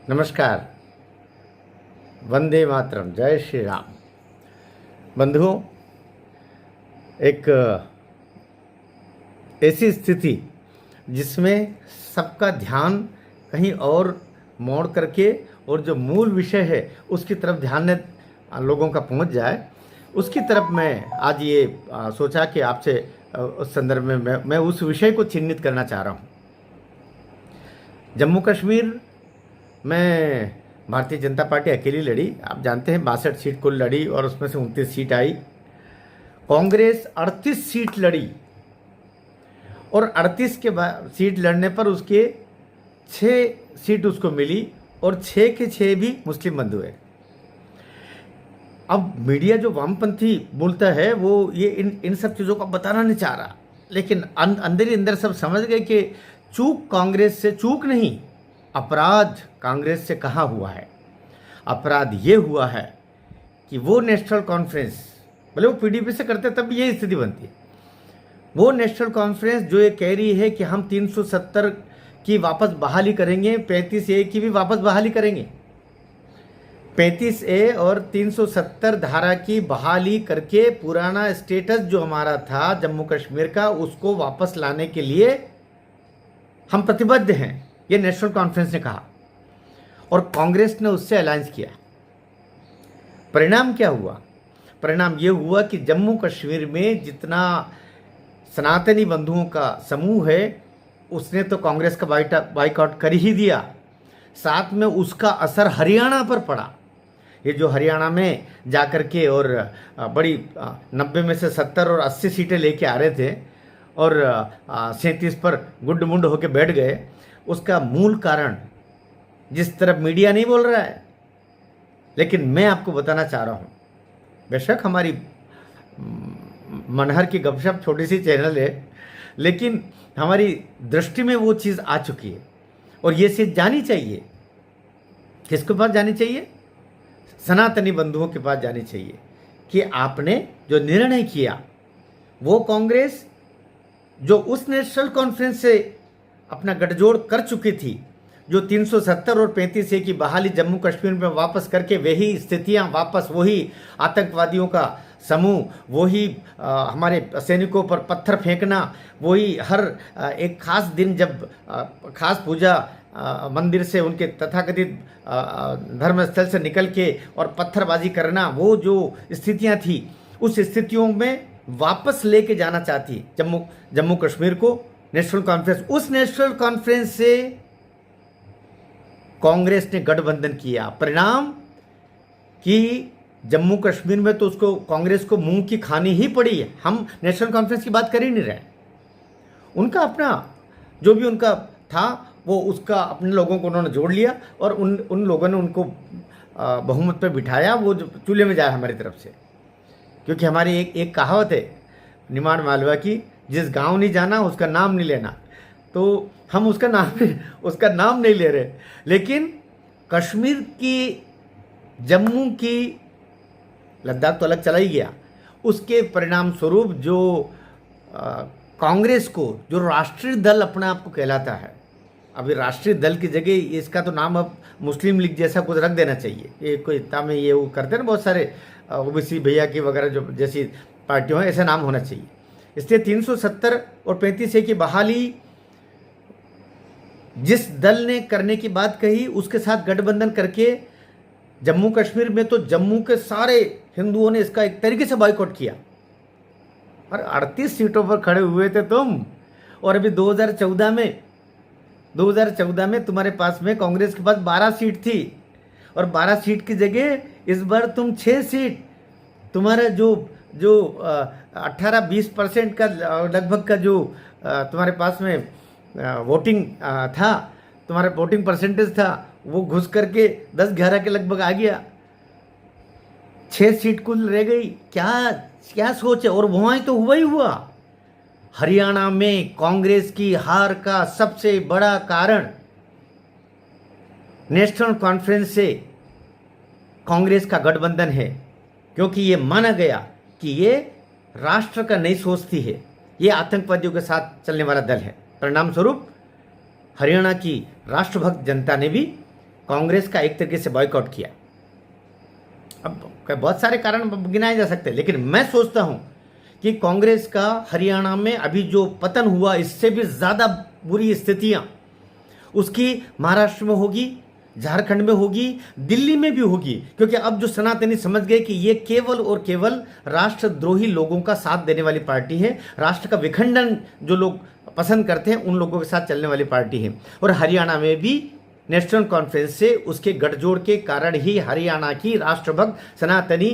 नमस्कार। वंदे मातरम। जय श्री राम। बंधुओं, एक ऐसी स्थिति जिसमें सबका ध्यान कहीं और मोड़ करके और जो मूल विषय है उसकी तरफ ध्यान लोगों का पहुंच जाए, उसकी तरफ मैं आज ये सोचा कि आपसे उस संदर्भ में मैं उस विषय को चिन्हित करना चाह रहा हूँ। जम्मू कश्मीर में भारतीय जनता पार्टी अकेली लड़ी। आप जानते हैं 62 सीट कुल लड़ी और उसमें से 29 सीट आई। कांग्रेस 38 सीट लड़ी और 38 के सीट लड़ने पर उसके 6 सीट उसको मिली और 6 के 6 भी मुस्लिम बंधु है। अब मीडिया जो वामपंथी बोलता है वो ये इन सब चीज़ों को बताना नहीं चाह रहा, लेकिन अंदर ही अंदर सब समझ गए कि चूक कांग्रेस से, चूक नहीं, अपराध कांग्रेस से कहाँ हुआ है। अपराध ये हुआ है कि वो नेशनल कॉन्फ्रेंस, भले वो पीडीपी से करते तब भी यही स्थिति बनती है। वो नेशनल कॉन्फ्रेंस जो ये कह रही है कि हम 370 की वापस बहाली करेंगे, 35A की भी वापस बहाली करेंगे, 35A और 370 धारा की बहाली करके पुराना स्टेटस जो हमारा था जम्मू कश्मीर का उसको वापस लाने के लिए हम प्रतिबद्ध हैं, ये नेशनल कॉन्फ्रेंस ने कहा और कांग्रेस ने उससे अलायंस किया। परिणाम क्या हुआ? परिणाम ये हुआ कि जम्मू कश्मीर में जितना सनातनी बंधुओं का समूह है उसने तो कांग्रेस का बाइकआउट कर ही दिया, साथ में उसका असर हरियाणा पर पड़ा। ये जो हरियाणा में जाकर के और बड़ी 90 में से 70 और 80 सीटें लेके आ रहे थे और 37 पर गुड्ड मुंड होके बैठ गए, उसका मूल कारण जिस तरफ मीडिया नहीं बोल रहा है, लेकिन मैं आपको बताना चाह रहा हूँ। बेशक हमारी मनहर की गपशप छोटी सी चैनल है, लेकिन हमारी दृष्टि में वो चीज़ आ चुकी है और ये चीज़ जानी चाहिए। किसके पास जानी चाहिए? सनातनी बंधुओं के पास जानी चाहिए कि आपने जो निर्णय किया वो कांग्रेस जो उस नेशनल कॉन्फ्रेंस से अपना गठजोड़ कर चुकी थी, जो 370 और 35A की बहाली जम्मू कश्मीर में वापस करके वही स्थितियां वापस, वही आतंकवादियों का समूह, वही हमारे सैनिकों पर पत्थर फेंकना, वही हर एक खास दिन जब खास पूजा मंदिर से उनके तथाकथित धर्मस्थल से निकल के और पत्थरबाजी करना, वो जो स्थितियां थी उस स्थितियों में वापस लेके जाना चाहती जम्मू कश्मीर को नेशनल कॉन्फ्रेंस। उस नेशनल कॉन्फ्रेंस से कांग्रेस ने गठबंधन किया। परिणाम कि जम्मू कश्मीर में तो उसको कांग्रेस को मुंह की खानी ही पड़ी है। हम नेशनल कॉन्फ्रेंस की बात कर ही नहीं रहे। उनका अपना जो भी उनका था वो उसका अपने लोगों को उन्होंने जोड़ लिया और उन लोगों ने उनको बहुमत पे बिठाया, वो जो चूल्हे में जाए हमारी तरफ से। क्योंकि हमारी एक कहावत है निमाड़ मालवा की, जिस गांव नहीं जाना उसका नाम नहीं लेना। तो हम उसका नाम नहीं ले रहे, लेकिन कश्मीर की, जम्मू की, लद्दाख तो अलग चला ही गया, उसके परिणाम स्वरूप जो कांग्रेस को, जो राष्ट्रीय दल अपने आप को कहलाता है, अभी राष्ट्रीय दल की जगह इसका तो नाम अब मुस्लिम लीग जैसा कुछ रख देना चाहिए। ये कोई इतना में ये वो करते हैं ना बहुत सारे ओबीसी भैया की वगैरह जो जैसी पार्टियों हैं, ऐसा नाम होना चाहिए। इसलिए 370 और 35A की बहाली जिस दल ने करने की बात कही उसके साथ गठबंधन करके जम्मू कश्मीर में तो जम्मू के सारे हिंदुओं ने इसका एक तरीके से बाइकआउट किया और 38 सीटों पर खड़े हुए थे तुम। और अभी 2014 में तुम्हारे पास में कांग्रेस के पास 12 सीट थी और 12 सीट की जगह इस बार तुम 6 सीट, तुम्हारा जो 18-20% का लगभग का जो तुम्हारे पास में वोटिंग था, तुम्हारा वोटिंग परसेंटेज था, वो घुस करके 10-11 के लगभग आ गया। 6 सीट कुल रह गई। क्या सोच है? और वहाँ तो हुआ ही हुआ। हरियाणा में कांग्रेस की हार का सबसे बड़ा कारण नेशनल कॉन्फ्रेंस से कांग्रेस का गठबंधन है, क्योंकि ये माना गया कि ये राष्ट्र का नहीं सोचती है, ये आतंकवादियों के साथ चलने वाला दल है। परिणाम स्वरूप हरियाणा की राष्ट्रभक्त जनता ने भी कांग्रेस का एक तरीके से बॉयकॉट किया। अब बहुत सारे कारण गिनाए जा सकते हैं, लेकिन मैं सोचता हूं कि कांग्रेस का हरियाणा में अभी जो पतन हुआ, इससे भी ज़्यादा बुरी स्थितियां उसकी महाराष्ट्र में होगी, झारखंड में होगी, दिल्ली में भी होगी, क्योंकि अब जो सनातनी समझ गए कि ये केवल और केवल राष्ट्रद्रोही लोगों का साथ देने वाली पार्टी है, राष्ट्र का विखंडन जो लोग पसंद करते हैं उन लोगों के साथ चलने वाली पार्टी है। और हरियाणा में भी नेशनल कॉन्फ्रेंस से उसके गठजोड़ के कारण ही हरियाणा की राष्ट्रभक्त सनातनी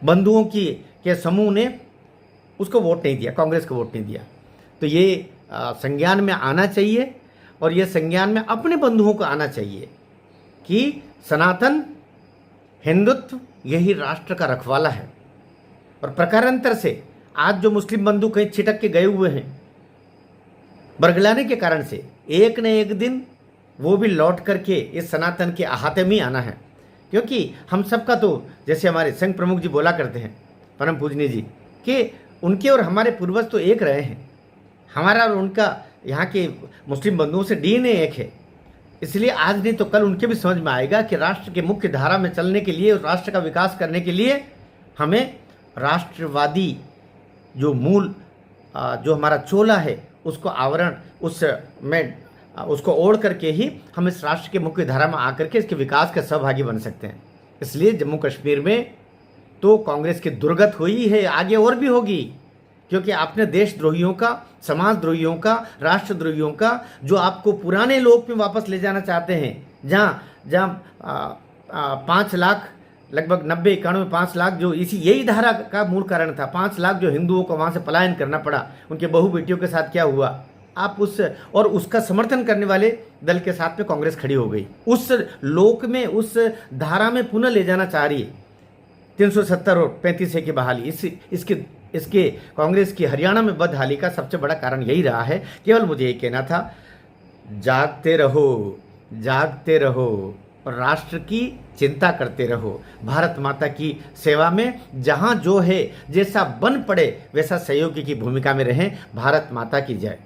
बंधुओं के समूह ने उसको वोट नहीं दिया, कांग्रेस को वोट नहीं दिया। तो ये संज्ञान में आना चाहिए, और ये संज्ञान में अपने बंधुओं को आना चाहिए कि सनातन हिंदुत्व यही राष्ट्र का रखवाला है। और प्रकारांतर से आज जो मुस्लिम बंधु कहीं छिटक के गए हुए हैं बरगलाने के कारण से, एक न एक दिन वो भी लौट करके इस सनातन के अहाते में आना है। क्योंकि हम सबका तो, जैसे हमारे संघ प्रमुख जी बोला करते हैं, परम पूजनीय जी, कि उनके और हमारे पूर्वज तो एक रहे हैं, हमारा और उनका यहाँ के मुस्लिम बंधुओं से डीएनए एक है। इसलिए आज नहीं तो कल उनके भी समझ में आएगा कि राष्ट्र के मुख्य धारा में चलने के लिए और राष्ट्र का विकास करने के लिए हमें राष्ट्रवादी जो मूल जो हमारा चोला है उसको आवरण उसको ओढ़ करके ही हम इस राष्ट्र के मुख्य धारा में आकर के इसके विकास के सहभागी बन सकते हैं। इसलिए जम्मू कश्मीर में तो कांग्रेस की दुर्गत हुई है, आगे और भी होगी, क्योंकि आपने देशद्रोहियों का, समाजद्रोहियों का, राष्ट्रद्रोहियों का, जो आपको पुराने लोक में वापस ले जाना चाहते हैं, जहाँ 5 लाख, लगभग 90-91 5 लाख, जो यही धारा का मूल कारण था, 5 लाख जो हिंदुओं को वहाँ से पलायन करना पड़ा, उनके बहू बेटियों के साथ क्या हुआ, आप उसका समर्थन करने वाले दल के साथ में कांग्रेस खड़ी हो गई, उस लोक में, उस धारा में पुनः ले जाना चाह रही है 370 और 35A की बहाली। इसके कांग्रेस की हरियाणा में बदहाली का सबसे बड़ा कारण यही रहा है। केवल मुझे ये कहना था, जागते रहो और राष्ट्र की चिंता करते रहो, भारत माता की सेवा में जहां जो है, जैसा बन पड़े वैसा सहयोगी की भूमिका में रहें। भारत माता की जय।